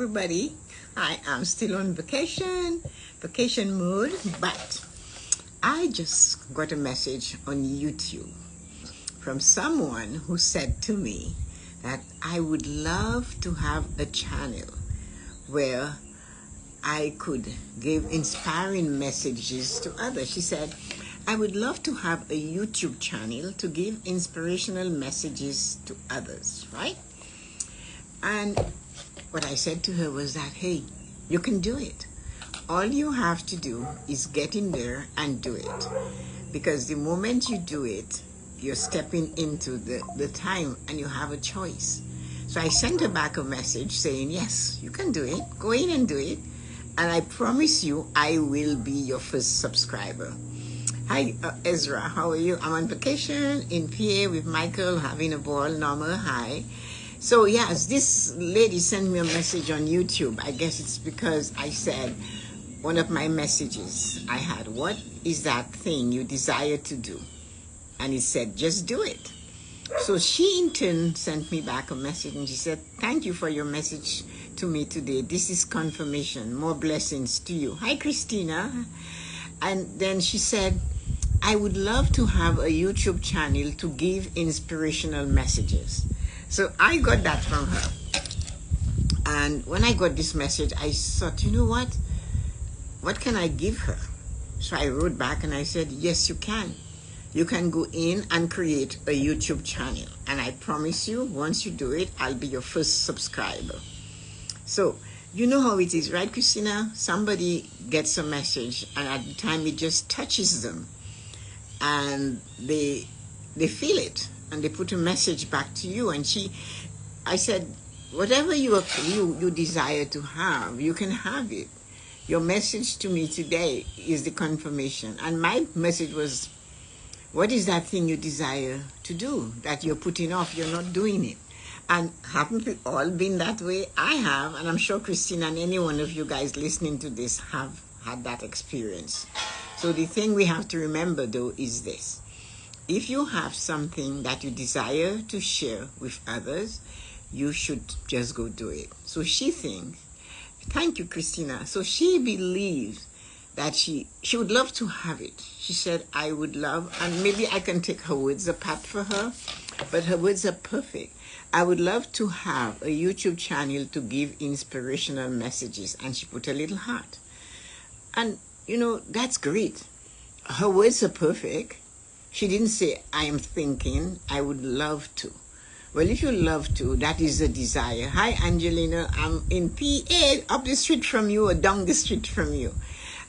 everybody. I am still on vacation mode, but I just got a message on YouTube from someone who said to me that I would love to have a channel where I could give inspiring messages to others. She said, I would love to have a YouTube channel to give inspirational messages to others, right? And what I said to her was that, hey, you can do it. All you have to do is get in there and do it. Because the moment you do it, you're stepping into the time and you have a choice. So I sent her back a message saying, yes, you can do it. Go in and do it. And I promise you, I will be your first subscriber. Hi, Ezra, how are you? I'm on vacation in PA with Michael, having a ball, normal, hi. So yes, this lady sent me a message on YouTube. I guess it's because I said one of my messages I had, what is that thing you desire to do? And it said, just do it. So she in turn sent me back a message and she said, thank you for your message to me today. This is confirmation. More blessings to you. Hi, Christina. And then she said, I would love to have a YouTube channel to give inspirational messages. So I got that from her. And when I got this message, I thought, you know what? What can I give her? So I wrote back and I said, yes, you can. You can go in and create a YouTube channel. And I promise you, once you do it, I'll be your first subscriber. So you know how it is, right, Christina? Somebody gets a message and at the time it just touches them. And they feel it. And they put a message back to you. And I said, whatever you desire to have, you can have it. Your message to me today is the confirmation. And my message was, what is that thing you desire to do that you're putting off, you're not doing it? And haven't we all been that way? I have, and I'm sure Christina and any one of you guys listening to this have had that experience. So the thing we have to remember though is this. If you have something that you desire to share with others, you should just go do it. So she thinks, thank you, Christina. So she believes that she would love to have it. She said, I would love, and maybe I can take her words apart for her, but her words are perfect. I would love to have a YouTube channel to give inspirational messages. And she put a little heart. And, you know, that's great. Her words are perfect. She didn't say, I am thinking, I would love to. Well, if you love to, that is a desire. Hi, Angelina. I'm in PA, up the street from you or down the street from you.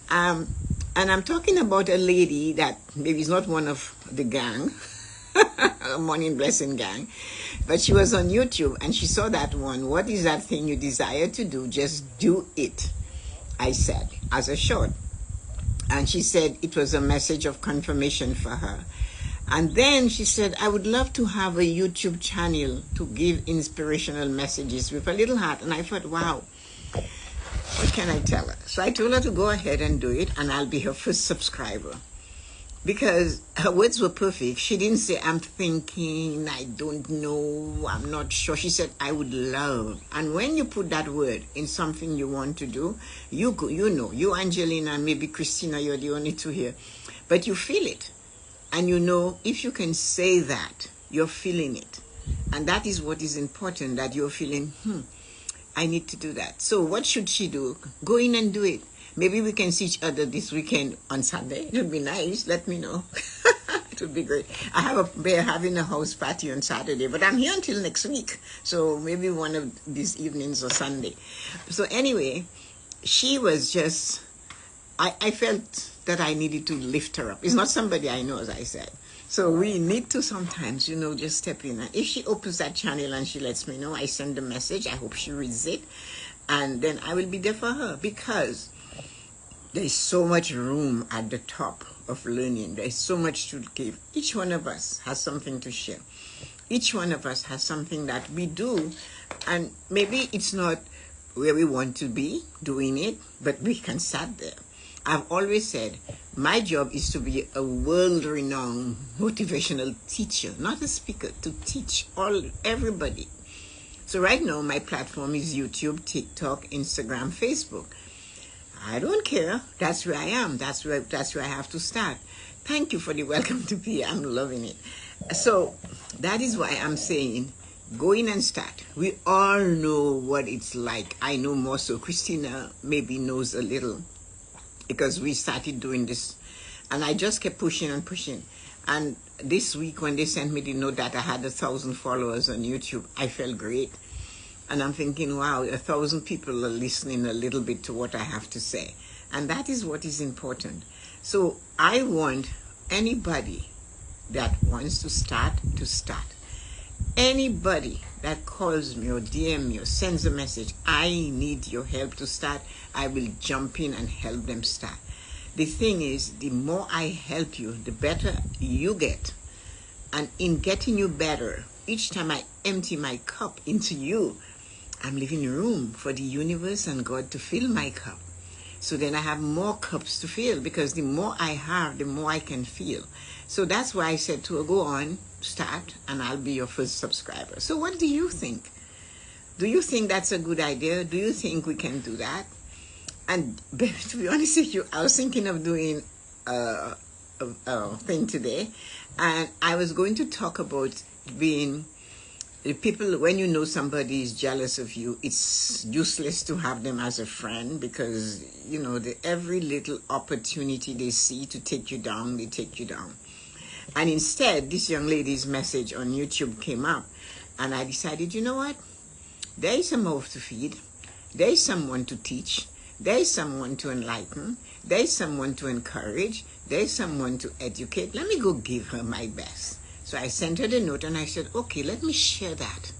And I'm talking about a lady that maybe is not one of the gang, Morning Blessing gang, but she was on YouTube and she saw that one. What is that thing you desire to do? Just do it, I said, as a short. And she said it was a message of confirmation for her. And then she said, I would love to have a YouTube channel to give inspirational messages with a little heart. And I thought, wow, what can I tell her? So I told her to go ahead and do it, and I'll be her first subscriber. Because her words were perfect. She didn't say, I'm thinking, I don't know, I'm not sure. She said, I would love. And when you put that word in something you want to do, you know, you, Angelina, and maybe Christina, you're the only two here, but you feel it. And you know, if you can say that, you're feeling it. And that is what is important, that you're feeling, I need to do that. So what should she do? Go in and do it. Maybe we can see each other this weekend on Sunday. It would be nice. Let me know. It would be great. We're having a house party on Saturday, but I'm here until next week. So maybe one of these evenings or Sunday. So anyway, she was just, I felt that I needed to lift her up. It's not somebody I know, as I said. So we need to sometimes, you know, just step in. And if she opens that channel and she lets me know, I send a message. I hope she reads it. And then I will be there for her, because there's so much room at the top of learning. There's so much to give. Each one of us has something to share. Each one of us has something that we do. And maybe it's not where we want to be doing it, but we can start there. I've always said, my job is to be a world-renowned motivational teacher, not a speaker, to teach everybody. So right now, my platform is YouTube, TikTok, Instagram, Facebook. I don't care. That's where I am. That's where I have to start. Thank you for the welcome to be. I'm loving it. So that is why I'm saying go in and start. We all know what it's like. I know more so. Christina maybe knows a little because we started doing this, and I just kept pushing and pushing. And this week when they sent me the note that I had 1,000 followers on YouTube, I felt great. And I'm thinking, wow, 1,000 people are listening a little bit to what I have to say. And that is what is important. So I want anybody that wants to start. Anybody that calls me or DM me or sends a message, I need your help to start, I will jump in and help them start. The thing is, the more I help you, the better you get. And in getting you better, each time I empty my cup into you, I'm leaving room for the universe and God to fill my cup. So then I have more cups to fill, because the more I have, the more I can feel. So that's why I said to her, go on, start, and I'll be your first subscriber. So what do you think? Do you think that's a good idea? Do you think we can do that? And to be honest with you, I was thinking of doing a thing today, and I was going to talk about being the people. When you know somebody is jealous of you, it's useless to have them as a friend, because you know every little opportunity they see to take you down, they take you down. And instead, this young lady's message on YouTube came up, and I decided, you know what? There is a mouth to feed. There is someone to teach. There is someone to enlighten. There is someone to encourage. There is someone to educate. Let me go give her my best. So I sent her the note and I said, okay, let me share that.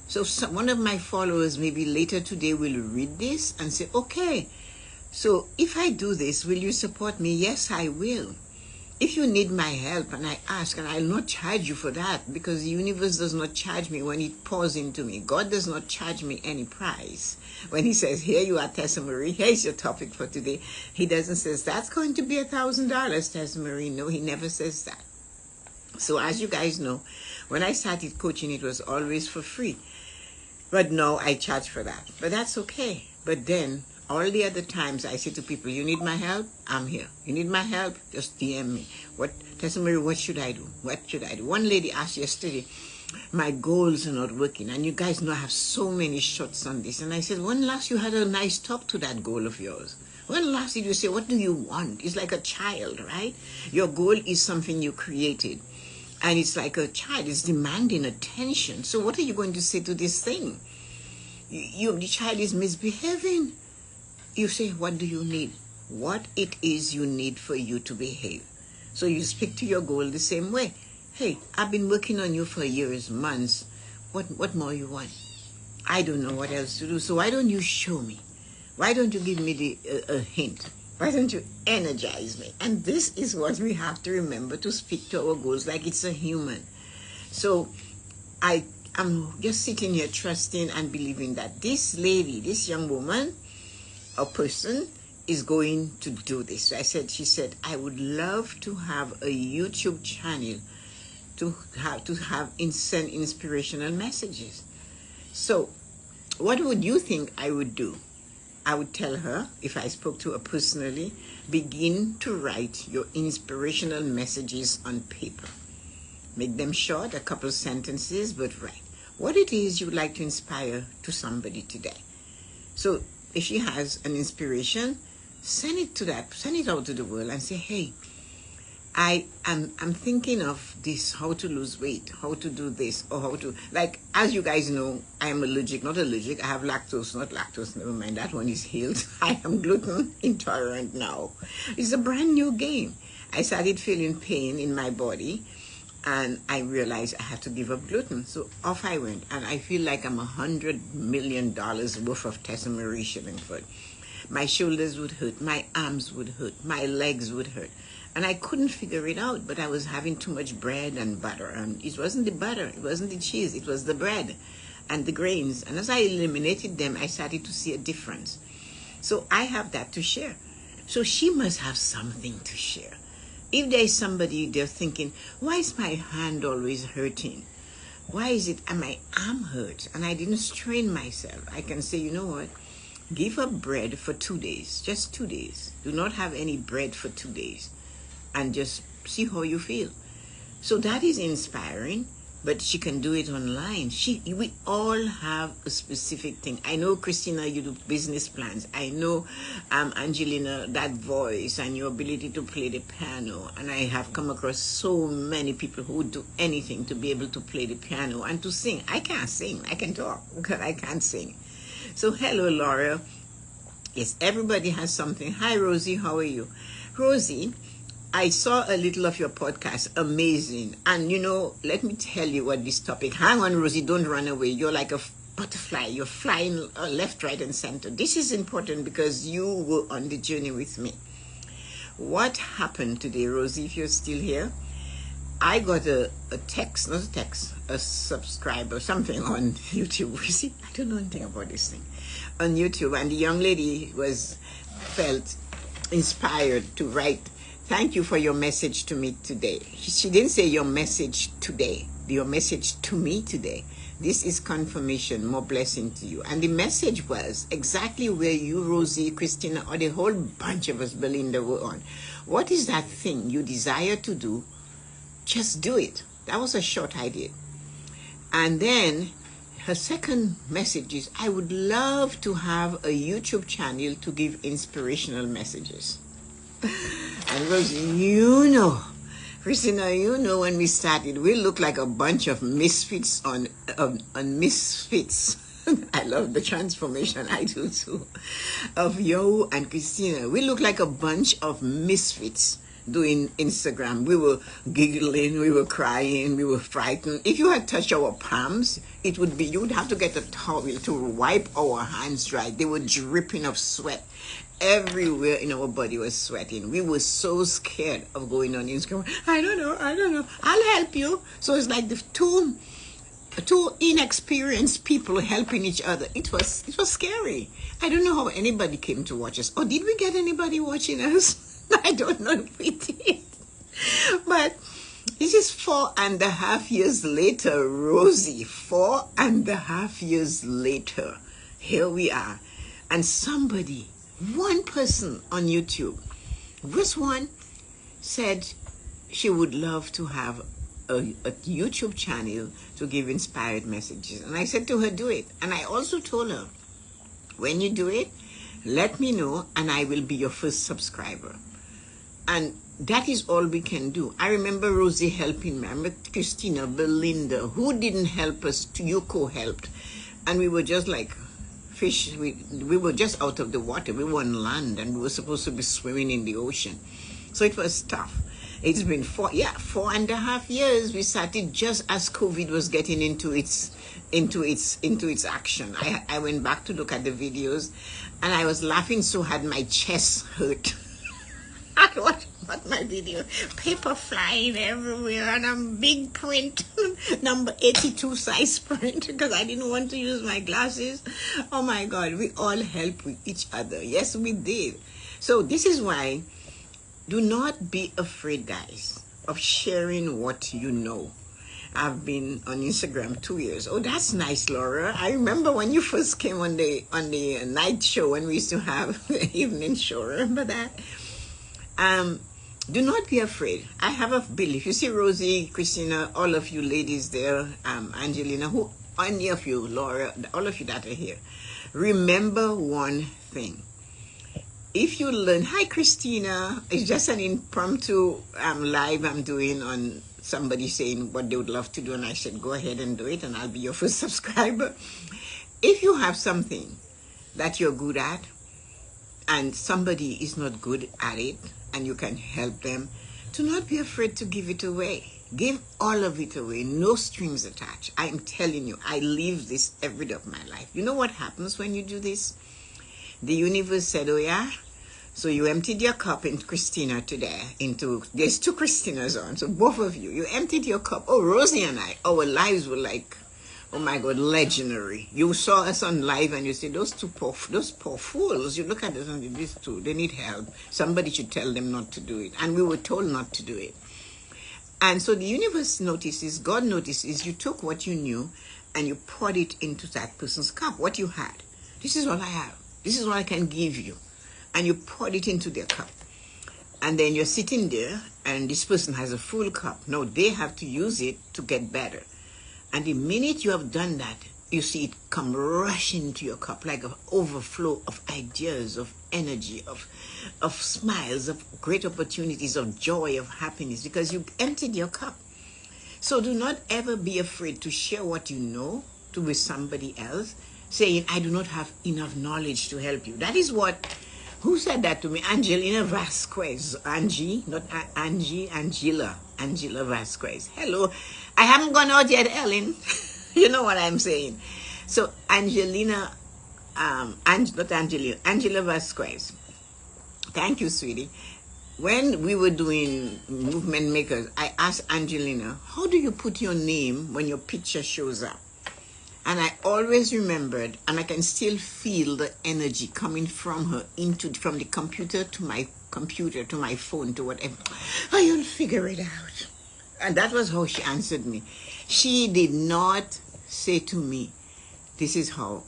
So one of my followers maybe later today will read this and say, okay, so if I do this, will you support me? Yes, I will. If you need my help and I ask, and I'll not charge you for that, because the universe does not charge me when it pours into me. God does not charge me any price. When he says, here you are, Tessa-Marie, here's your topic for today, he doesn't say, that's going to be $1,000, Tessa-Marie. No, he never says that. So as you guys know, when I started coaching, it was always for free. But now I charge for that. But that's okay. But then all the other times I say to people, you need my help? I'm here. You need my help? Just DM me. Tessa-Marie, what should I do? What should I do? One lady asked yesterday, my goals are not working. And you guys know I have so many shots on this. And I said, when last you had a nice talk to that goal of yours? When last did you say, what do you want? It's like a child, right? Your goal is something you created. And it's like a child is demanding attention. So what are you going to say to this thing? The child is misbehaving. You say, what do you need? What it is you need for you to behave. So you speak to your goal the same way. Hey, I've been working on you for years, months. What more you want? I don't know what else to do. So why don't you show me? Why don't you give me a hint? Why don't you energize me? And this is what we have to remember, to speak to our goals like it's a human. So I'm just sitting here trusting and believing that this lady, this young woman, a person, is going to do this. So she said, I would love to have a YouTube channel to send inspirational messages. So what would you think I would do? I would tell her, if I spoke to her personally, begin to write your inspirational messages on paper. Make them short, a couple sentences, but write what it is you would like to inspire to somebody today. So if she has an inspiration, send it out to the world and say, hey, I'm thinking of this, how to lose weight, how to do this, or how to, like, as you guys know, I am not allergic, I have lactose, never mind, that one is healed. I am gluten intolerant now. It's a brand new game. I started feeling pain in my body, and I realized I had to give up gluten. So off I went, and I feel like I'm $100 million worth of Tessa-Marie Shillingford. My shoulders would hurt, my arms would hurt, my legs would hurt. And I couldn't figure it out, but I was having too much bread and butter. And it wasn't the butter, it wasn't the cheese, it was the bread and the grains. And as I eliminated them, I started to see a difference. So I have that to share. So she must have something to share. If there is somebody they're thinking, why is my hand always hurting? Why is it my arm hurts and I didn't strain myself? I can say, you know what? Give up bread for 2 days, just 2 days. Do not have any bread for 2 days and just see how you feel. So that is inspiring, but she can do it online. We all have a specific thing. I know, Christina, you do business plans. I know, Angelina, that voice and your ability to play the piano. And I have come across so many people who would do anything to be able to play the piano and to sing. I can't sing. I can talk, but I can't sing. So hello, Laura. Yes, everybody has something. Hi, Rosie. How are you? Rosie, I saw a little of your podcast. Amazing. And, you know, let me tell you what this topic. Hang on, Rosie. Don't run away. You're like a butterfly. You're flying left, right, and center. This is important because you were on the journey with me. What happened today, Rosie, if you're still here? I got a text, not a text, a subscriber, something on YouTube. You see, I don't know anything about this thing. On YouTube, and the young lady felt inspired to write, "Thank you for your message to me today." She didn't say your message today, your message to me today. This is confirmation, more blessing to you. And the message was exactly where you, Rosie, Christina, or the whole bunch of us, Belinda, were on. What is that thing you desire to do? Just do it. That was a short idea. And then her second message is, I would love to have a YouTube channel to give inspirational messages. And Rosie, you know, Christina, you know, when we started, we looked like a bunch of misfits on misfits. I love the transformation. I do too. Of you and Christina. We look like a bunch of misfits doing Instagram. We were giggling, we were crying, we were frightened. If you had touched our palms, it would be, you would have to get a towel to wipe our hands dry. They were dripping of sweat. Everywhere in our body was sweating. We were so scared of going on Instagram. I don't know. I'll help you. So it's like the two inexperienced people helping each other. It was scary. I don't know how anybody came to watch us. Or did we get anybody watching us? I don't know if we did. But this is 4.5 years later, Rosie. 4.5 years later. Here we are. And somebody, one person on YouTube, this one said she would love to have a YouTube channel to give inspired messages. And I said to her, do it. And I also told her, when you do it, let me know and I will be your first subscriber. And that is all we can do. I remember Rosie helping me. I remember Christina, Belinda. Who didn't help us? Yuko helped. And we were just like fish. We were just out of the water. We were on land and we were supposed to be swimming in the ocean. So it was tough. It's been 4.5 years. We started just as COVID was getting into its action. I went back to look at the videos and I was laughing so hard my chest hurt. What my video? Paper flying everywhere and I'm big print, number 82 size print, because I didn't want to use my glasses. Oh my God, we all help with each other. Yes, we did. So this is why, do not be afraid, guys, of sharing what you know. I've been on Instagram 2 years. Oh, that's nice, Laura. I remember when you first came on the night show when we used to have the evening show. Remember that? Do not be afraid. I have a belief. You see Rosie, Christina, all of you ladies there, Angelina, who, any of you, Laura, all of you that are here, remember one thing. If you learn, hi Christina, it's just an impromptu live I'm doing on somebody saying what they would love to do, and I said go ahead and do it and I'll be your first subscriber. If you have something that you're good at and somebody is not good at it and you can help them, do not be afraid to give it away. Give all of it away, no strings attached. I'm telling you, I live this every day of my life. You know what happens when you do this? The universe said, oh yeah? So you emptied your cup in Christina today there's 2 Christinas on, so both of you emptied your cup. Oh, Rosie and I, our lives were like, oh my God, legendary. You saw us on live and you said, those poor fools, you look at us and these two, they need help. Somebody should tell them not to do it. And we were told not to do it. And so the universe notices, God notices, you took what you knew and you poured it into that person's cup, what you had. This is all I have. This is what I can give you. And you poured it into their cup. And then you're sitting there and this person has a full cup. Now they have to use it to get better. And the minute you have done that, you see it come rushing into your cup like an overflow of ideas, of energy, of smiles, of great opportunities, of joy, of happiness, because you emptied your cup. So do not ever be afraid to share what you know with somebody else, saying, I do not have enough knowledge to help you. That is what, who said that to me? Angelina Vasquez. Angie, not Angie, Angela Vasquez. Hello. I haven't gone out yet, Ellen. You know what I'm saying. So Angela Vasquez. Thank you, sweetie. When we were doing Movement Makers, I asked Angelina, how do you put your name when your picture shows up? And I always remembered, and I can still feel the energy coming from her from the computer to my phone to whatever. Oh, you'll figure it out. And that was how she answered me. She did not say to me, this is how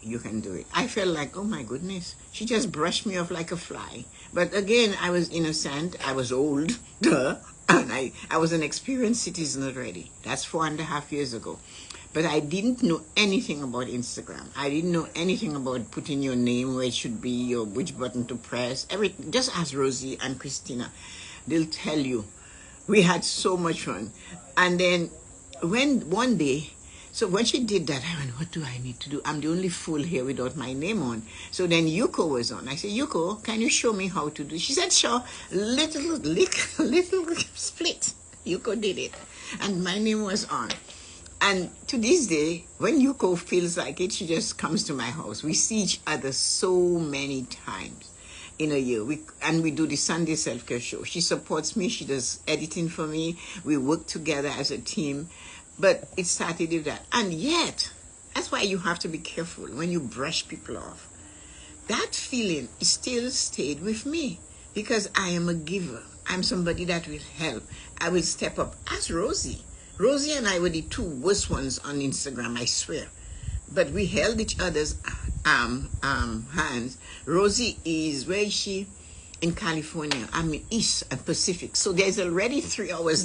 you can do it. I felt like, oh my goodness, she just brushed me off like a fly. But again, I was innocent, I was old, and I was an experienced citizen already. That's 4.5 years ago. But I didn't know anything about Instagram. I didn't know anything about putting your name where it should be, or which button to press. Everything. Just ask Rosie and Christina. They'll tell you. We had so much fun. And then one day, so when she did that, I went, what do I need to do? I'm the only fool here without my name on. So then Yuko was on. I said, Yuko, can you show me how to do? She said, sure. Little split. Yuko did it. And my name was on. And to this day, when Yuko feels like it, she just comes to my house. We see each other so many times in a year. We do the Sunday self-care show. She supports me. She does editing for me. We work together as a team. But it started with that. And yet, that's why you have to be careful when you brush people off. That feeling still stayed with me because I am a giver. I'm somebody that will help. I will step up. Ask Rosie. Rosie and I were the two worst ones on Instagram, I swear. But we held each other's hands. Rosie is, where is she? In California. I'm in East and Pacific. So there's already 3 hours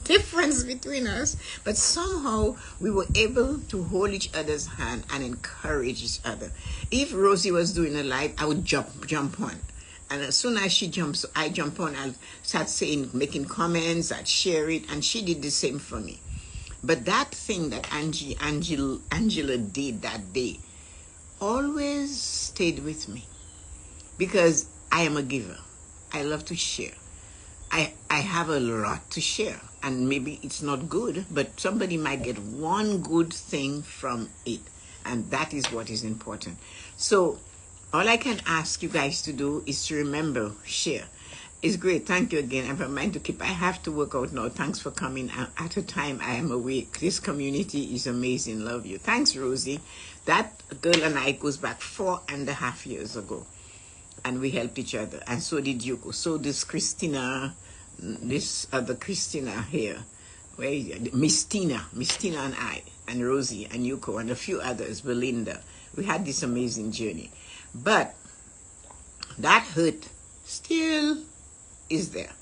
difference between us. But somehow we were able to hold each other's hand and encourage each other. If Rosie was doing a live, I would jump on. And as soon as she jumps, I jump on, I'll start making comments, I'd share it, and she did the same for me. But that thing that Angela did that day always stayed with me because I am a giver. I love to share. I have a lot to share, and maybe it's not good, but somebody might get one good thing from it, and that is what is important. So all I can ask you guys to do is to remember, share. It's great. Thank you again. I have a mind to keep. I have to work out now. Thanks for coming at a time I am awake. This community is amazing. Love you. Thanks, Rosie. That girl and I goes back 4.5 years ago. And we helped each other. And so did Yuko. So does Christina, this other Christina here. Where is it? Miss Tina and I, and Rosie and Yuko and a few others, Belinda. We had this amazing journey. But that hurt still is there.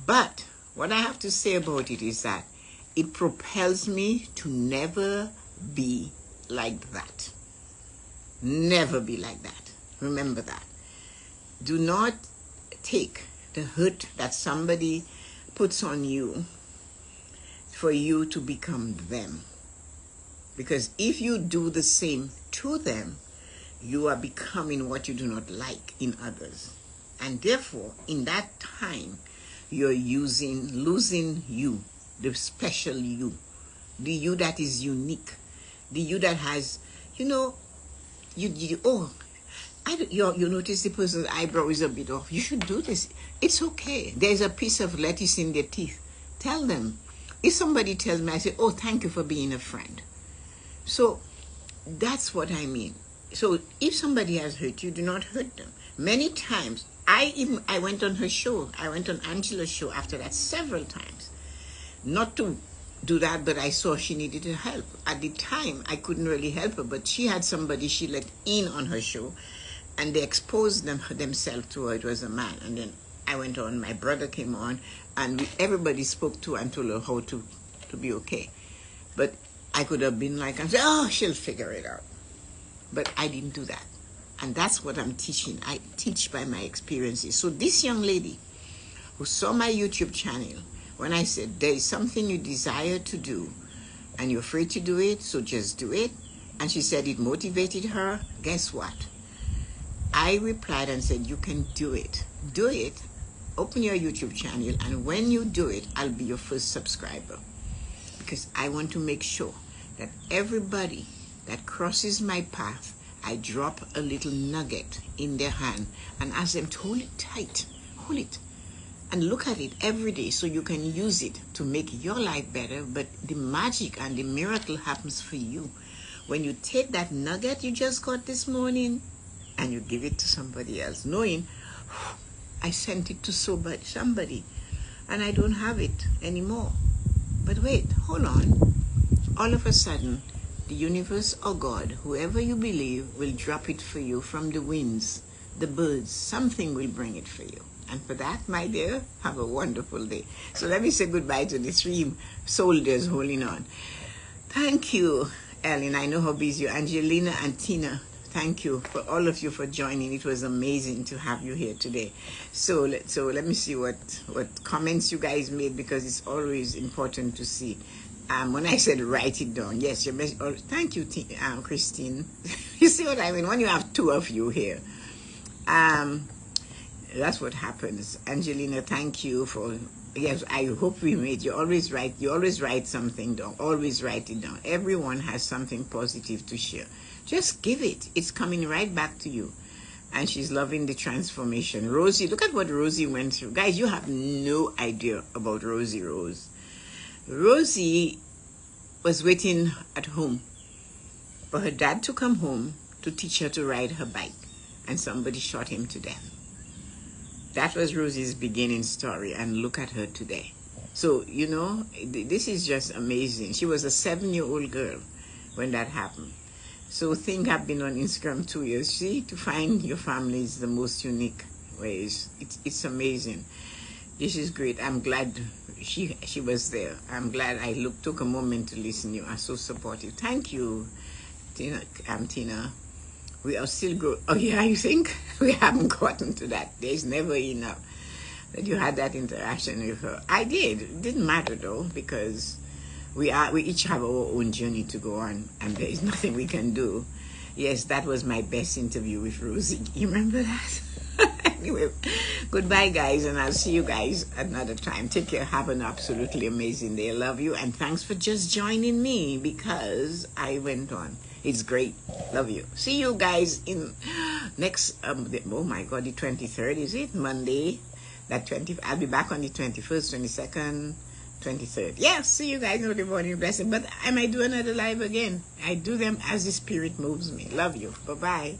But what I have to say about it is that it propels me to never be like that. Never be like that. Remember that. Do not take the hurt that somebody puts on you for you to become them. Because if you do the same to them, you are becoming what you do not like in others. And therefore, in that time, you're losing you, the special you, the you that is unique, the you that has, you notice the person's eyebrow is a bit off. You should do this. It's okay. There's a piece of lettuce in their teeth. Tell them. If somebody tells me, I say, oh, thank you for being a friend. So that's what I mean. So if somebody has hurt you, do not hurt them. Many times, I went on her show. I went on Angela's show after that several times. not to do that, but I saw she needed help. At the time, I couldn't really help her, but she had somebody she let in on her show, and they exposed themselves to her. It was a man. And then I went on, my brother came on, and everybody spoke to her and told her how to be okay. But I could have been like, oh, she'll figure it out. But I didn't do that. And that's what I'm teaching. I teach by my experiences. So this young lady who saw my YouTube channel, when I said, there is something you desire to do and you're afraid to do it, so just do it. And she said it motivated her. Guess what? I replied and said, you can do it. Do it. Open your YouTube channel, and when you do it, I'll be your first subscriber. Because I want to make sure that everybody that crosses my path, I drop a little nugget in their hand and ask them to hold it tight. Hold it. And look at it every day so you can use it to make your life better. But the magic and the miracle happens for you when you take that nugget you just got this morning and you give it to somebody else, knowing, I sent it to somebody and I don't have it anymore. But wait, hold on. All of a sudden, the universe or God, whoever you believe, will drop it for you from the winds, the birds. Something will bring it for you. And for that, my dear, have a wonderful day. So let me say goodbye to the 3 soldiers holding on. Thank you, Ellen. I know how busy you are. Angelina and Tina, thank you for all of you for joining. It was amazing to have you here today. So let me see what comments you guys made, because it's always important to see. When I said write it down, yes, your message. Oh, thank you, Christine. You see what I mean? When you have 2 of you here, that's what happens. Angelina, thank you for. Yes, I hope we made. You always write something down. Always write it down. Everyone has something positive to share. Just give it. It's coming right back to you. And she's loving the transformation. Rosie, look at what Rosie went through. Guys, you have no idea about Rosie Rose. Rosie was waiting at home for her dad to come home to teach her to ride her bike, and somebody shot him to death. That was Rosie's beginning story, and look at her today. So, you know, this is just amazing. She was a 7-year-old girl when that happened. So things have been on Instagram 2 years. See, to find your family is the most unique ways. It's amazing. This is great. I'm glad she was there. I'm glad I took a moment to listen. You are so supportive. Thank you, Tina. Tina. We are still growing. Oh yeah, you think? We haven't gotten to that. There's never enough that you had that interaction with her. I did. It didn't matter though, because we each have our own journey to go on, and there is nothing we can do. Yes, that was my best interview with Rosie. You remember that? Anyway, goodbye guys, and I'll see you guys another time. Take care. Have an absolutely amazing day. I love you, and thanks for just joining me, because I went on. It's great. Love you. See you guys in next oh my god, the 23rd, is it? Monday. I'll be back on the 21st, 22nd, 23rd. Yeah, see you guys in the morning blessing. But I might do another live again. I do them as the spirit moves me. Love you. Bye-bye.